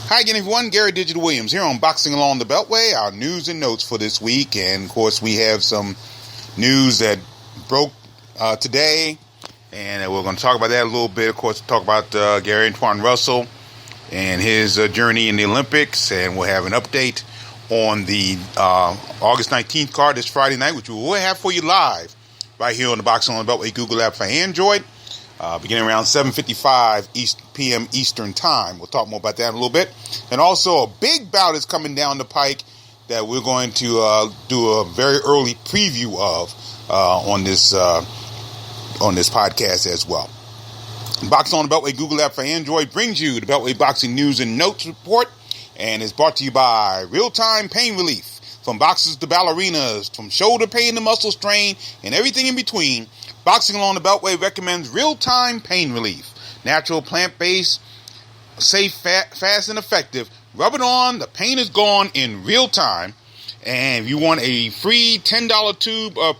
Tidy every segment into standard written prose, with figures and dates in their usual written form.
Hi again, everyone. Gary Digital Williams here on Boxing Along the Beltway, our news and notes for this week. And, of course, we have some news that broke today, and we're going to talk about that a little bit. Of course, talk about Gary Antoine Russell and his journey in the Olympics, and we'll have an update on the August 19th card this Friday night, which we will have for you live right here on the Boxing Along the Beltway Google app for Android. Beginning around 7:55 p.m. Eastern Time. We'll talk more about that in a little bit. And also, a big bout is coming down the pike that we're going to do a very early preview of on this podcast as well. Boxing on the Beltway Google app for Android brings you the Beltway Boxing News and Notes Report, and is brought to you by Real-Time Pain Relief. From boxers to ballerinas, from shoulder pain to muscle strain, and everything in between, Boxing Along the Beltway recommends Real-Time Pain Relief. Natural, plant-based, safe, fast, and effective. Rub it on, the pain is gone in real time. And if you want a free $10 tube of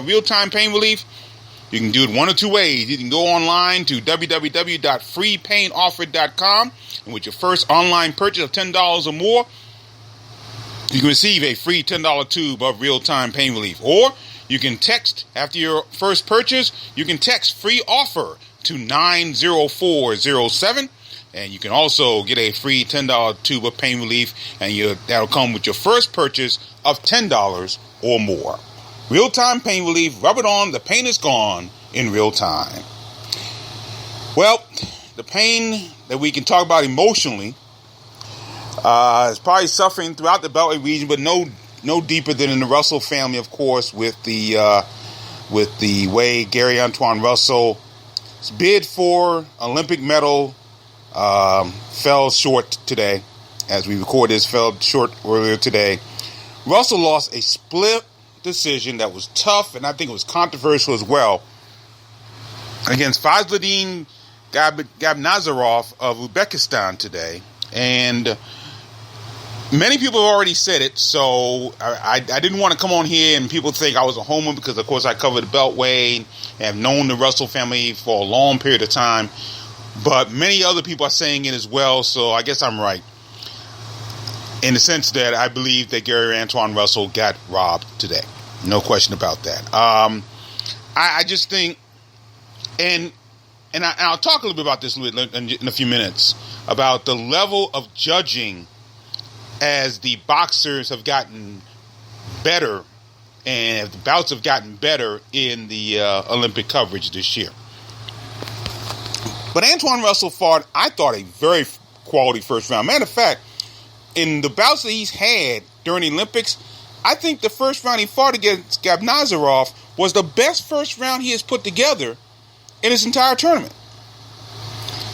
Real-Time Pain Relief, you can do it one of two ways. You can go online to www.freepainoffer.com, and with your first online purchase of $10 or more, you can receive a free $10 tube of Real-Time Pain Relief. Or you can text, after your first purchase, you can text free offer to 90407. And you can also get a free $10 tube of pain relief, and that'll come with your first purchase of $10 or more. Real-Time Pain Relief, rub it on, the pain is gone in real time. Well, the pain that we can talk about emotionally is probably suffering throughout the Beltway region, but no deeper than in the Russell family, of course, with the way Gary Antoine Russell's bid for Olympic medal fell short today. As we record this, fell short earlier today. Russell lost a split decision that was tough, and I think it was controversial as well, against Fazladin Gabnazarov of Uzbekistan today. And many people have already said it, so I didn't want to come on here and people think I was a homer because, of course, I covered the Beltway and have known the Russell family for a long period of time. But many other people are saying it as well, so I guess I'm right in the sense that I believe that Gary Antoine Russell got robbed today. No question about that. I just think, and I'll talk a little bit about this in a few minutes, about the level of judging as the boxers have gotten better and the bouts have gotten better in the Olympic coverage this year. But Antoine Russell fought, I thought, a very quality first round. Matter of fact, in the bouts that he's had during the Olympics, I think the first round he fought against Gabnazarov was the best first round he has put together in his entire tournament.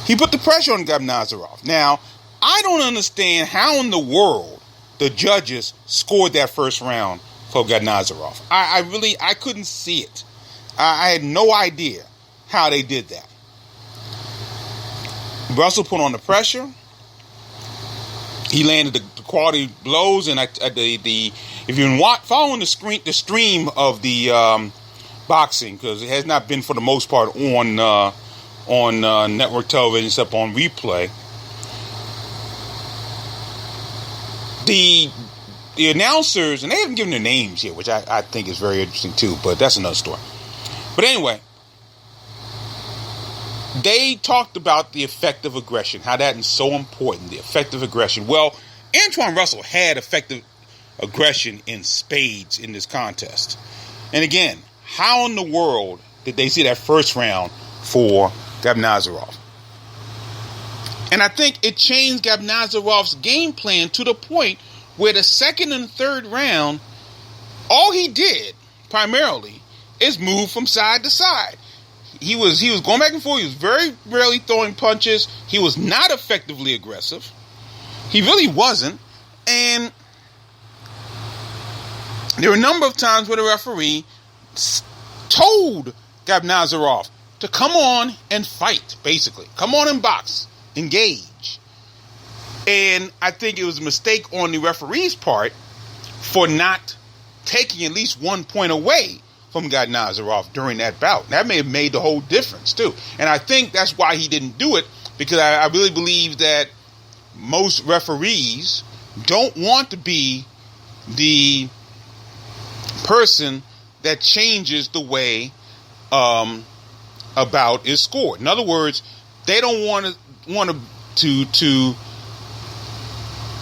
He put the pressure on Gabnazarov. Now, I don't understand how in the world the judges scored that first round for Gabnazarov. I couldn't see it. I had no idea how they did that. Russell put on the pressure. He landed the quality blows, and if you've been following the stream of the boxing, because it has not been for the most part on network television except on replay. The announcers, and they haven't given their names yet, which I think is very interesting too, but that's another story. But anyway, they talked about the effective aggression, how that is so important, the effective aggression. Well, Antoine Russell had effective aggression in spades in this contest. And again, how in the world did they see that first round for Gabnazarov? And I think it changed Gabnazarov's game plan to the point where the second and third round, all he did primarily is move from side to side. He was going back and forth. He was very rarely throwing punches. He was not effectively aggressive. He really wasn't. And there were a number of times where the referee told Gabnazarov to come on and fight, basically. Come on and box. Engage. And I think it was a mistake on the referee's part for not taking at least 1 point away from Gabnazarov during that bout. That may have made the whole difference too. And I think that's why he didn't do it, because I really believe that most referees don't want to be the person that changes the way a bout is scored. In other words, they don't want to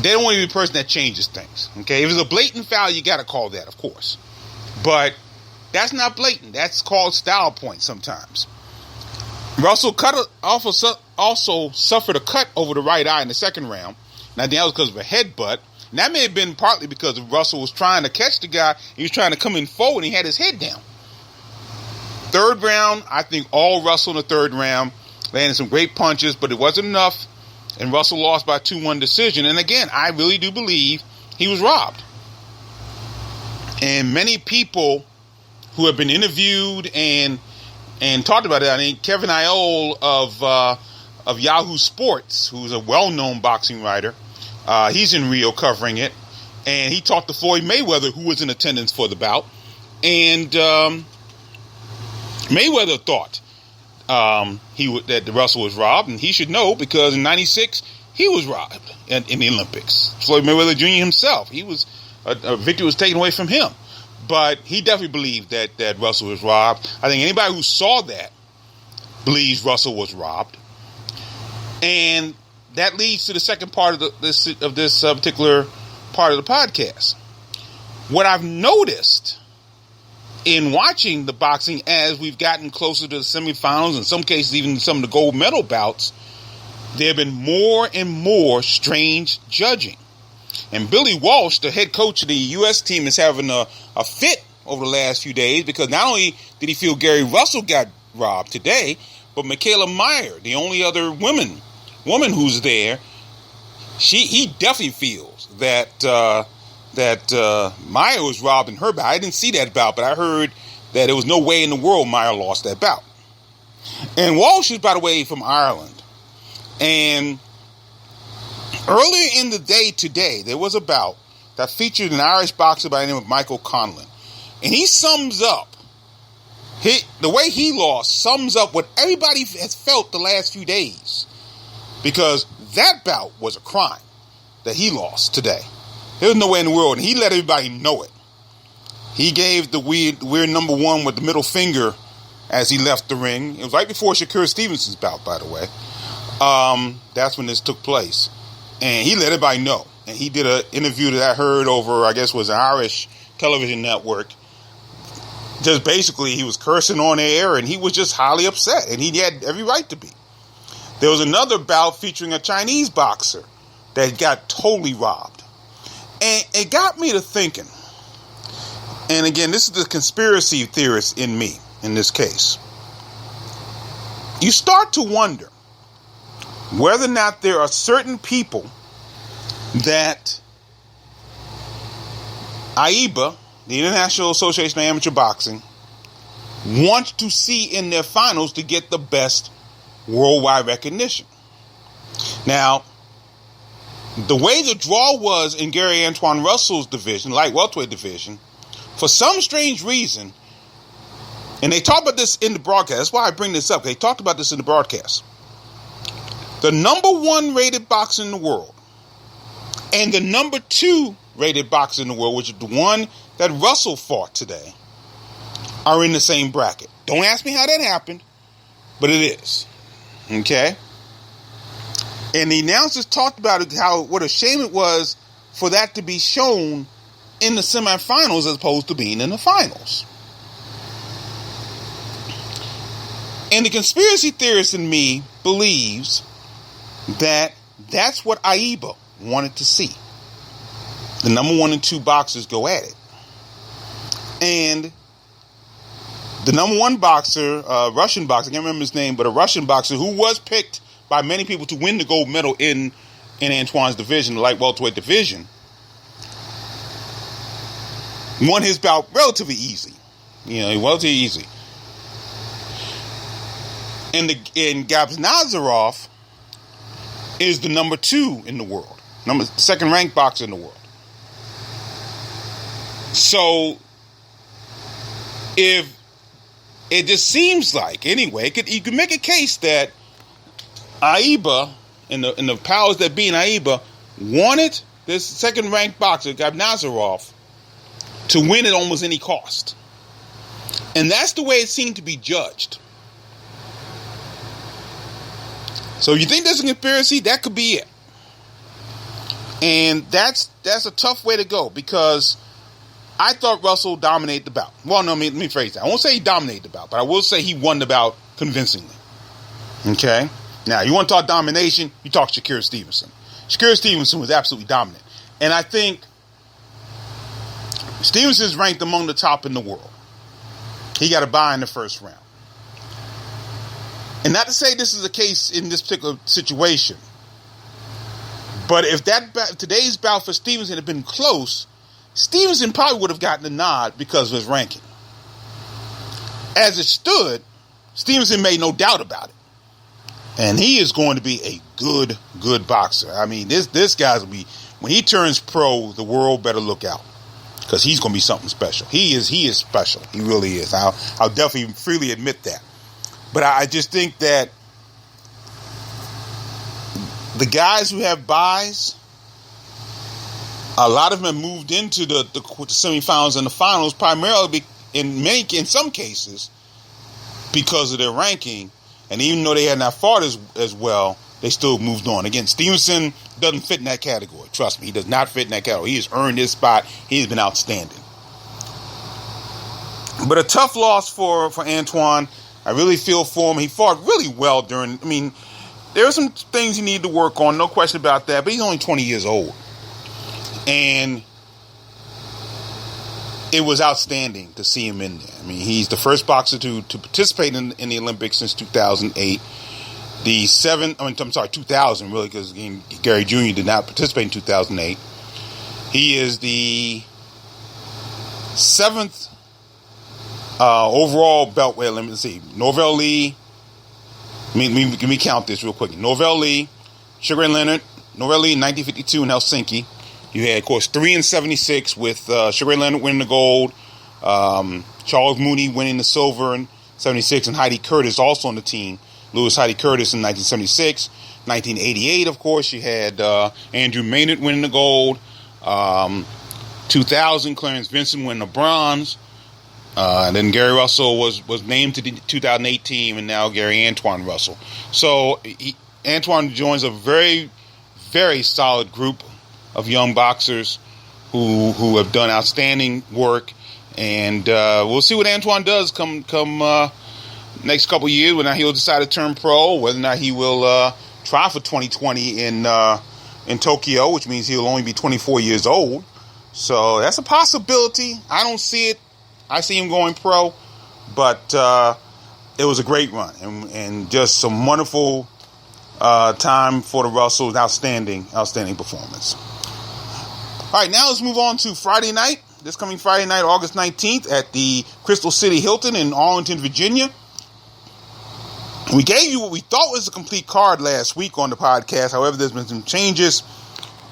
they don't want to be the person that changes things. Okay, if it's a blatant foul, you got to call that, of course. But that's not blatant. That's called style points sometimes. Russell also suffered a cut over the right eye in the second round. Now, that was because of a headbutt. And that may have been partly because Russell was trying to catch the guy. He was trying to come in forward, and he had his head down. Third round, I think all Russell in the third round, landed some great punches, but it wasn't enough. And Russell lost by 2-1 decision. And again, I really do believe he was robbed. And many people who have been interviewed and talked about it, I mean, Kevin Iole of Yahoo Sports, who's a well-known boxing writer, he's in Rio covering it. And he talked to Floyd Mayweather, who was in attendance for the bout. And Mayweather thought that Russell was robbed, and he should know because in '96 he was robbed in the Olympics. Floyd Mayweather Jr. himself, a victory was taken away from him, but he definitely believed that Russell was robbed. I think anybody who saw that believes Russell was robbed, and that leads to the second part of this particular part of the podcast. What I've noticed in watching the boxing as we've gotten closer to the semifinals, in some cases even some of the gold medal bouts, there have been more and more strange judging. And Billy Walsh, the head coach of the U.S. team, is having a fit over the last few days because not only did he feel Gary Russell got robbed today, but Michaela Meyer, the only other woman who's there, he definitely feels that Meyer was robbed in her bout. I didn't see that bout, but I heard that there was no way in the world Meyer lost that bout. And Walsh is, by the way, from Ireland. And earlier in the day today, there was a bout that featured an Irish boxer by the name of Michael Conlon. And he sums up, the way he lost sums up what everybody has felt the last few days. Because that bout was a crime that he lost today. There was no way in the world, and he let everybody know it. He gave the weird number one with the middle finger as he left the ring. It was right before Shakur Stevenson's bout, by the way. That's when this took place. And he let everybody know. And he did an interview that I heard over, I guess was an Irish television network. Just basically, he was cursing on air, and he was just highly upset. And he had every right to be. There was another bout featuring a Chinese boxer that got totally robbed. And it got me to thinking, and again, this is the conspiracy theorist in me, in this case. You start to wonder whether or not there are certain people that AIBA, the International Association of Amateur Boxing, wants to see in their finals to get the best worldwide recognition. Now, the way the draw was in Gary Antoine Russell's division, light welterweight division, for some strange reason, and they talked about this in the broadcast, that's why I bring this up, they talked about this in the broadcast. The number 1 rated boxer in the world and the number 2 rated boxer in the world, which is the one that Russell fought today, are in the same bracket. Don't ask me how that happened, but it is. Okay? And the announcers talked about it, what a shame it was for that to be shown in the semifinals as opposed to being in the finals. And the conspiracy theorist in me believes that that's what AIBA wanted to see. The number 1 and 2 boxers go at it. And the number 1 boxer, Russian boxer, I can't remember his name, but a Russian boxer who was picked by many people to win the gold medal in Antoine's division, the light welterweight division, won his bout relatively easy. Relatively easy. And Gabs Nazarov is the number 2 in the world, second ranked boxer in the world. So, if it just seems like, anyway, you could make a case that AIBA and the powers that be in AIBA wanted this second-ranked boxer, Nazarov, to win at almost any cost. And that's the way it seemed to be judged. So you think there's a conspiracy? That could be it. And that's a tough way to go, because I thought Russell dominated the bout. Well, no, let me phrase that. I won't say he dominated the bout, but I will say he won the bout convincingly. Okay? Now, you want to talk domination, you talk Shakur Stevenson. Shakur Stevenson was absolutely dominant. And I think Stevenson is ranked among the top in the world. He got a bye in the first round. And not to say this is the case in this particular situation, but if today's bout for Stevenson had been close, Stevenson probably would have gotten the nod because of his ranking. As it stood, Stevenson made no doubt about it. And he is going to be a good boxer. I mean, this guy's will be, when he turns pro, the world better look out, because he's going to be something special. He is special. He really is. I'll definitely freely admit that. But I just think that the guys who have buys, a lot of them have moved into the semifinals and the finals primarily in some cases because of their ranking. And even though they had not fought as well, they still moved on. Again, Stevenson doesn't fit in that category. Trust me, he does not fit in that category. He has earned his spot. He has been outstanding. But a tough loss for Antoine. I really feel for him. He fought really well there are some things he needed to work on, no question about that, but he's only 20 years old. And it was outstanding to see him in there. I mean, he's the first boxer to participate in the Olympics since 2008. 2000, really, because Gary Jr. did not participate in 2008. He is the 7th overall Beltway. Let me see. Norvell Lee. Let me count this real quick. Norvell Lee, Sugar Ray Leonard. Norvell Lee in 1952 in Helsinki. You had, of course, 3 in 76 with Sugar Ray Leonard winning the gold, Charles Mooney winning the silver in 76, and Heidi Curtis also on the team. Lewis Heidi Curtis in 1976. 1988, of course, you had Andrew Maynard winning the gold. 2000, Clarence Vincent winning the bronze. And then Gary Russell was named to the 2008 team, and now Gary Antoine Russell. So Antoine joins a very, very solid group of young boxers who have done outstanding work, and we'll see what Antoine does come next couple of years, whether or not he'll decide to turn pro, whether or not he will try for 2020 in Tokyo, which means he'll only be 24 years old. So that's a possibility. I don't see it. I see him going pro, but it was a great run and just some wonderful time for the Russells. Outstanding performance. All right, now let's move on to Friday night. This coming Friday night, August 19th, at the Crystal City Hilton in Arlington, Virginia. We gave you what we thought was a complete card last week on the podcast. However, there's been some changes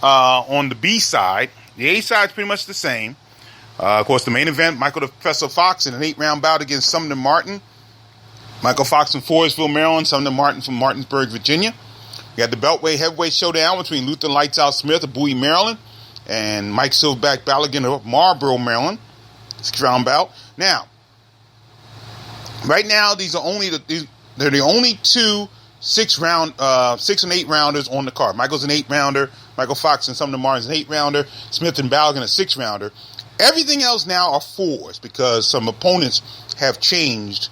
on the B side. The A side is pretty much the same. Of course, the main event, Michael the Professor Fox in an 8-round bout against Sumner Martin. Michael Fox from Forestville, Maryland. Sumner Martin from Martinsburg, Virginia. We got the Beltway heavyweight showdown between Luther Lights Out Smith of Bowie, Maryland, and Mike Silverback Balogun of Marlboro, Maryland. 6-round bout. Now, right now, they're the only two 6 and 8 rounders on the card. Michael's an 8-rounder. Michael Fox and Sumner Martin's an 8-rounder. Smith and Balogun a 6-rounder. Everything else now are 4s because some opponents have changed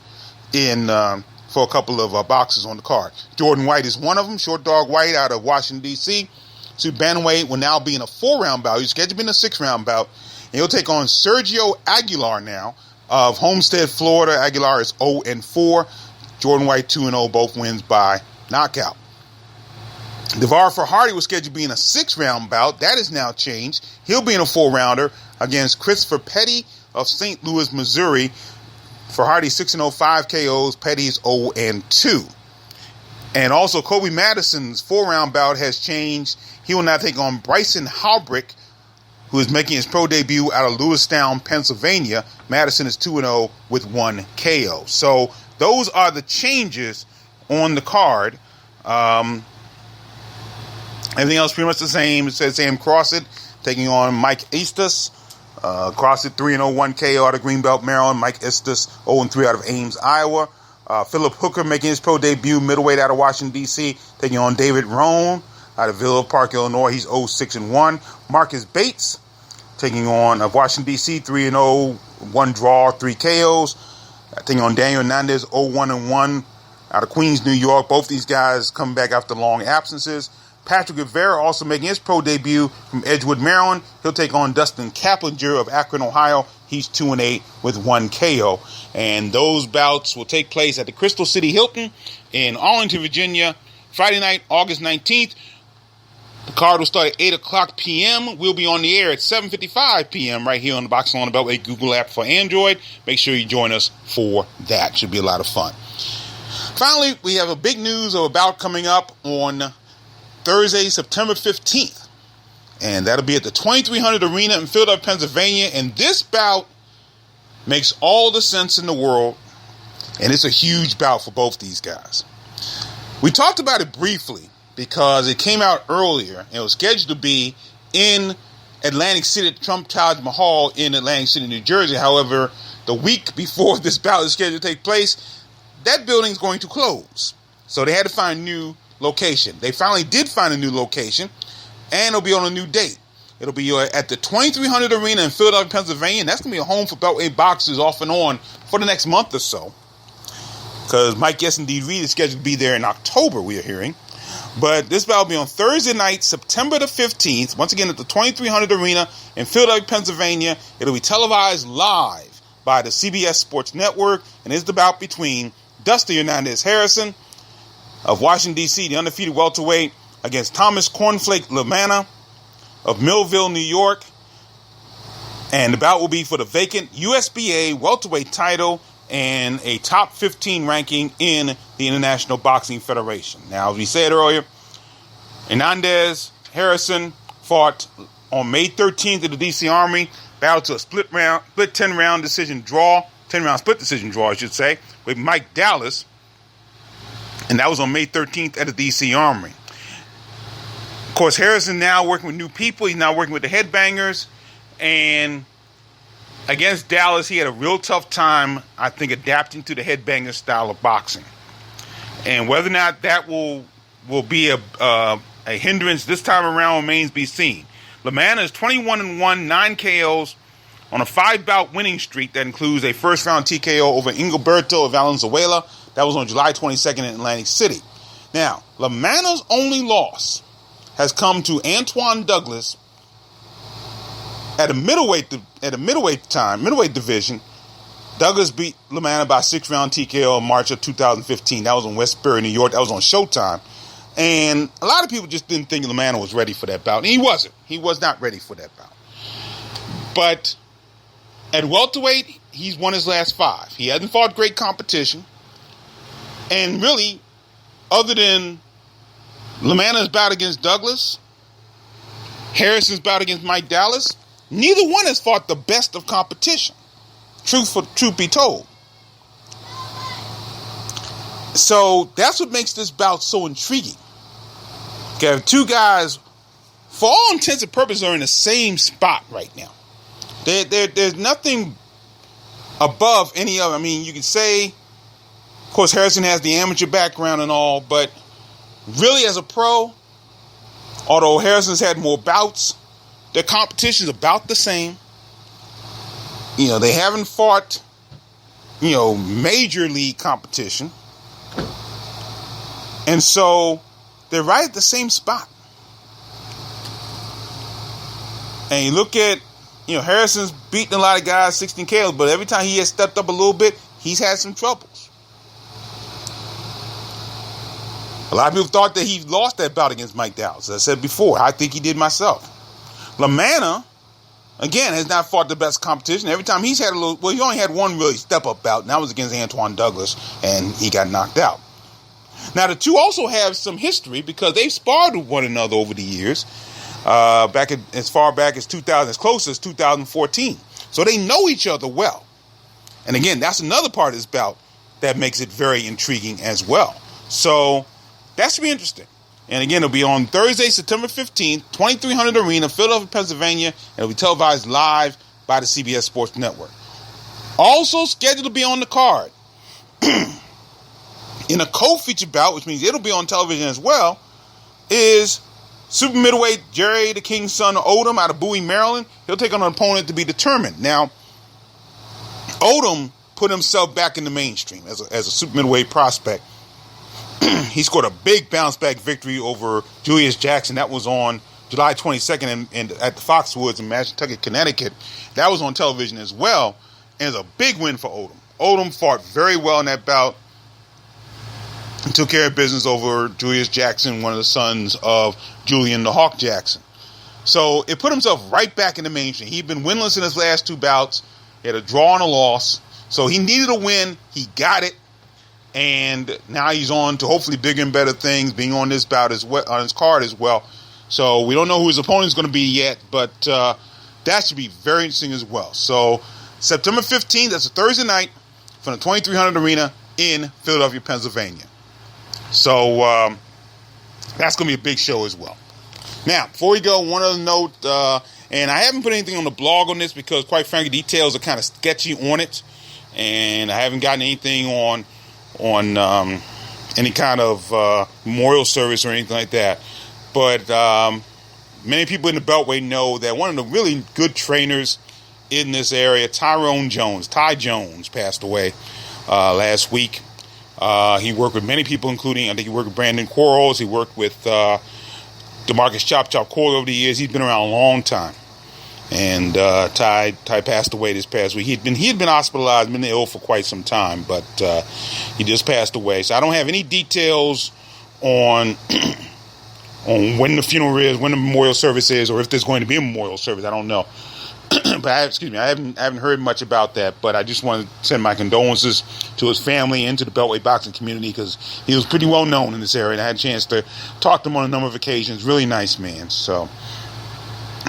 for a couple of boxes on the card. Jordan White is one of them. Short Dog White out of Washington, D.C. So Bantamweight will now be in a 4-round bout. He's scheduled to be in a 6-round bout. And he'll take on Sergio Aguilar now of Homestead, Florida. Aguilar is 0-4. Jordan White 2-0. Both wins by knockout. Devar Farhadi was scheduled to be in a 6-round bout. That has now changed. He'll be in a 4-rounder against Christopher Petty of St. Louis, Missouri. Farhadi 6-0, 5 KOs. Petty is 0-2. And also, Kobe Madison's 4-round bout has changed. He will now take on Bryson Halbrick, who is making his pro debut out of Lewistown, Pennsylvania. Madison is 2-0 with 1 KO. So those are the changes on the card. Everything else pretty much the same. It says Sam Crosset taking on Mike Estes. Crosset 3-0, 1 KO out of Greenbelt, Maryland. Mike Estes 0-3 out of Ames, Iowa. Philip Hooker making his pro debut, middleweight out of Washington, D.C., taking on David Rohn out of Villa Park, Illinois. He's 0-6-1. Marcus Bates taking on Washington, D.C., 3-0, 1 draw, 3 KOs. Taking on Daniel Hernandez, 0-1-1 out of Queens, New York. Both these guys come back after long absences. Patrick Rivera also making his pro debut from Edgewood, Maryland. He'll take on Dustin Kaplinger of Akron, Ohio. He's 2-8 with 1 KO. And those bouts will take place at the Crystal City Hilton in Arlington, Virginia, Friday night, August 19th. The card will start at 8 o'clock p.m. We'll be on the air at 7:55 p.m. right here on the Boxing on the Beltway Google app for Android. Make sure you join us for that. Should be a lot of fun. Finally, we have a big news of a bout coming up on Thursday, September 15th. And that'll be at the 2300 Arena in Philadelphia, Pennsylvania. And this bout makes all the sense in the world. And it's a huge bout for both these guys. We talked about it briefly because it came out earlier. And it was scheduled to be in Atlantic City at Trump Taj Mahal in Atlantic City, New Jersey. However, the week before this bout is scheduled to take place, that building is going to close. So they had to find a new location. They finally did find a new location, and it'll be on a new date. It'll be at the 2300 Arena in Philadelphia, Pennsylvania, and that's going to be a home for Beltway boxers off and on for the next month or so. Because Mike Yes Indeed Reed is scheduled to be there in October, we are hearing. But this bout will be on Thursday night, September the 15th, once again at the 2300 Arena in Philadelphia, Pennsylvania. It'll be televised live by the CBS Sports Network, and it's the bout between Dusty Hernandez Harrison of Washington, D.C., the undefeated welterweight, against Thomas Cornflake LaManna of Millville, New York. And the bout will be for the vacant USBA welterweight title and a top 15 ranking in the International Boxing Federation. Now, as we said earlier, Hernandez Harrison fought on May 13th in the D.C. Armory, battled to a split 10-round decision draw, 10-round split decision draw, I should say, with Mike Dallas. And that was on May 13th at the D.C. Armory. Of course, Harrison now working with new people. He's now working with the Headbangers. And against Dallas, he had a real tough time, I think, adapting to the Headbanger style of boxing. And whether or not that will be a hindrance this time around remains to be seen. LaManna is 21-1, 9 KOs on a 5-bout winning streak that includes a first-round TKO over Ingilberto of Valenzuela. That was on July 22nd in Atlantic City. Now, LaManna's only loss has come to Antoine Douglas at a middleweight division. Douglas beat LaManna by 6-round TKO in March of 2015. That was in Westbury, New York. That was on Showtime. And a lot of people just didn't think LaManna was ready for that bout. And he wasn't. He was not ready for that bout. But at welterweight, he's won his last 5. He hasn't fought great competition. And really, other than LaManna's bout against Douglas, Harrison's bout against Mike Dallas, neither one has fought the best of competition. Truth be told. So that's what makes this bout so intriguing. You have two guys, for all intents and purposes, are in the same spot right now. There's nothing above any other. I mean, you could say, of course, Harrison has the amateur background and all, but really as a pro, although Harrison's had more bouts, their competition's about the same. You know, they haven't fought, major league competition. And so they're right at the same spot. And you look at, Harrison's beaten a lot of guys, 16 KOs, but every time he has stepped up a little bit, he's had some troubles. A lot of people thought that he lost that bout against Mike Dallas. As I said before, I think he did myself. LaManna, again, has not fought the best competition. Every time he's had he only had one really step-up bout, and that was against Antoine Douglas, and he got knocked out. Now, the two also have some history because they've sparred with one another over the years, as far back as as close as 2014. So they know each other well. And again, that's another part of this bout that makes it very intriguing as well. So that should be interesting. And again, it'll be on Thursday, September 15th, 2300 Arena, Philadelphia, Pennsylvania. And it'll be televised live by the CBS Sports Network. Also scheduled to be on the card in a co-feature bout, which means it'll be on television as well, is super middleweight Jerry the King's son Odom out of Bowie, Maryland. He'll take on an opponent to be determined. Now, Odom put himself back in the mainstream as a super middleweight prospect. He scored a big bounce-back victory over Julius Jackson. That was on July 22nd at the Foxwoods in Mashantucket, Connecticut. That was on television as well. And it's a big win for Odom. Odom fought very well in that bout and took care of business over Julius Jackson, one of the sons of Julian the Hawk Jackson. So it put himself right back in the mainstream. He'd been winless in his last two bouts. He had a draw and a loss. So he needed a win. He got it. And now he's on to hopefully bigger and better things, being on this bout as well, on his card as well. So we don't know who his opponent is going to be yet, but that should be very interesting as well. So September 15th, that's a Thursday night, from the 2300 Arena in Philadelphia, Pennsylvania. So that's going to be a big show as well. Now, before we go, one other note, and I haven't put anything on the blog on this because, quite frankly, details are kind of sketchy on it, and I haven't gotten anything on any kind of memorial service or anything like that. But many people in the Beltway know that one of the really good trainers in this area, Ty Jones, passed away last week. He worked with many people, including, I think he worked with Brandon Quarles. He worked with DeMarcus Chop Corley over the years. He's been around a long time. And Ty passed away this past week. He had been hospitalized, been ill for quite some time, but he just passed away. So I don't have any details on when the funeral is, when the memorial service is, or if there's going to be a memorial service. I don't know. But I haven't heard much about that. But I just want to send my condolences to his family and to the Beltway boxing community, because he was pretty well known in this area. And I had a chance to talk to him on a number of occasions. Really nice man. So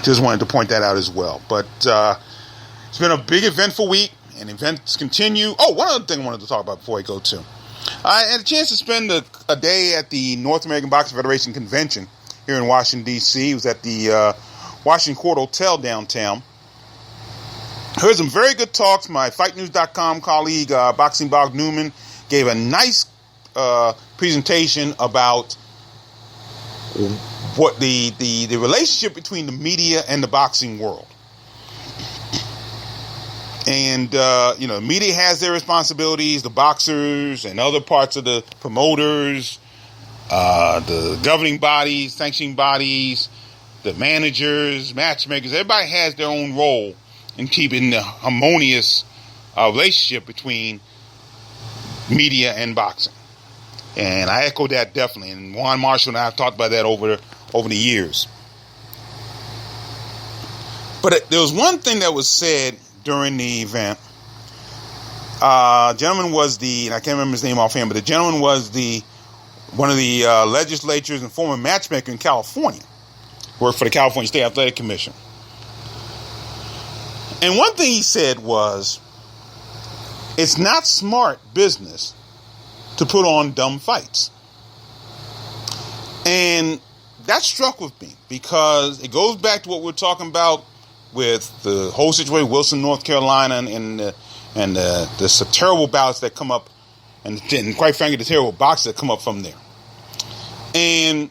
just wanted to point that out as well. But it's been a big eventful week, and events continue. Oh, one other thing I wanted to talk about before I go to. I had a chance to spend a day at the North American Boxing Federation convention here in Washington, D.C. It was at the Washington Court Hotel downtown. Heard some very good talks. My FightNews.com colleague, Boxing Bob Newman, gave a nice presentation about what the relationship between the media and the boxing world. And, the media has their responsibilities, the boxers and other parts of the promoters, the governing bodies, sanctioning bodies, the managers, matchmakers. Everybody has their own role in keeping the harmonious relationship between media and boxing. And I echo that definitely. And Juan Marshall and I have talked about that over the years. But there was one thing that was said during the event. Gentleman was and I can't remember his name offhand, but the gentleman was one of the legislators and former matchmaker in California. Worked for the California State Athletic Commission. And one thing he said was, it's not smart business to put on dumb fights. And that struck with me because it goes back to what we're talking about with the whole situation, Wilson, North Carolina, and the terrible bouts that come up, and quite frankly, the terrible boxes that come up from there. And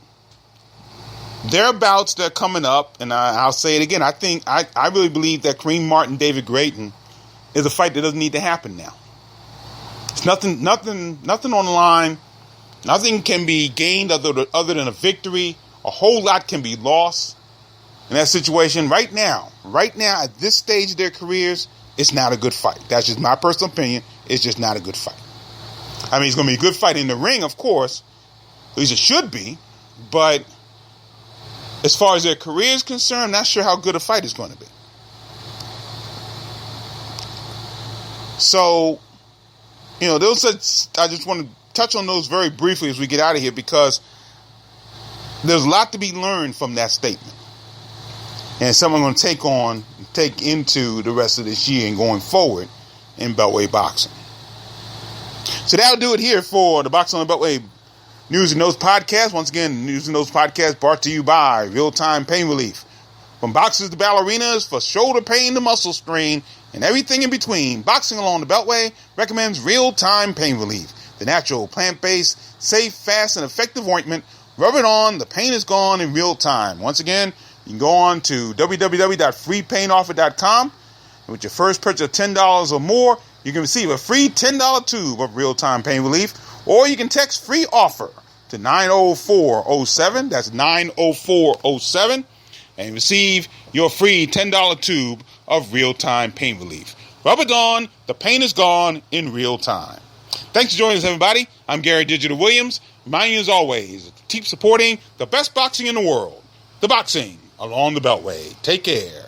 there are bouts that are coming up, and I'll say it again. I really believe that Kareem Martin, David Grayton is a fight that doesn't need to happen now. It's nothing on the line. Nothing can be gained other than a victory. A whole lot can be lost in that situation. Right now, at this stage of their careers, it's not a good fight. That's just my personal opinion. It's just not a good fight. I mean, it's going to be a good fight in the ring, of course. At least it should be. But as far as their career is concerned, I'm not sure how good a fight is going to be. So, I just want to touch on those very briefly as we get out of here, because there's a lot to be learned from that statement. And something I'm going to take into the rest of this year and going forward in Beltway boxing. So that'll do it here for the Boxing on the Beltway News and Notes Podcast. Once again, News and Notes Podcast brought to you by Real Time Pain Relief. From boxers to ballerinas, for shoulder pain to muscle strain, and everything in between, Boxing Along the Beltway recommends Real Time Pain Relief. The natural, plant-based, safe, fast, and effective ointment. Rub it on, the pain is gone in real time. Once again, you can go on to www.freepainoffer.com. And with your first purchase of $10 or more, you can receive a free $10 tube of Real Time Pain Relief. Or you can text free offer to 90407. That's 90407. And receive your free $10 tube of Real Time Pain Relief. Rub it on, the pain is gone in real time. Thanks for joining us, everybody. I'm Gary Digital Williams. Reminding you as always to keep supporting the best boxing in the world. The Boxing Along the Beltway. Take care.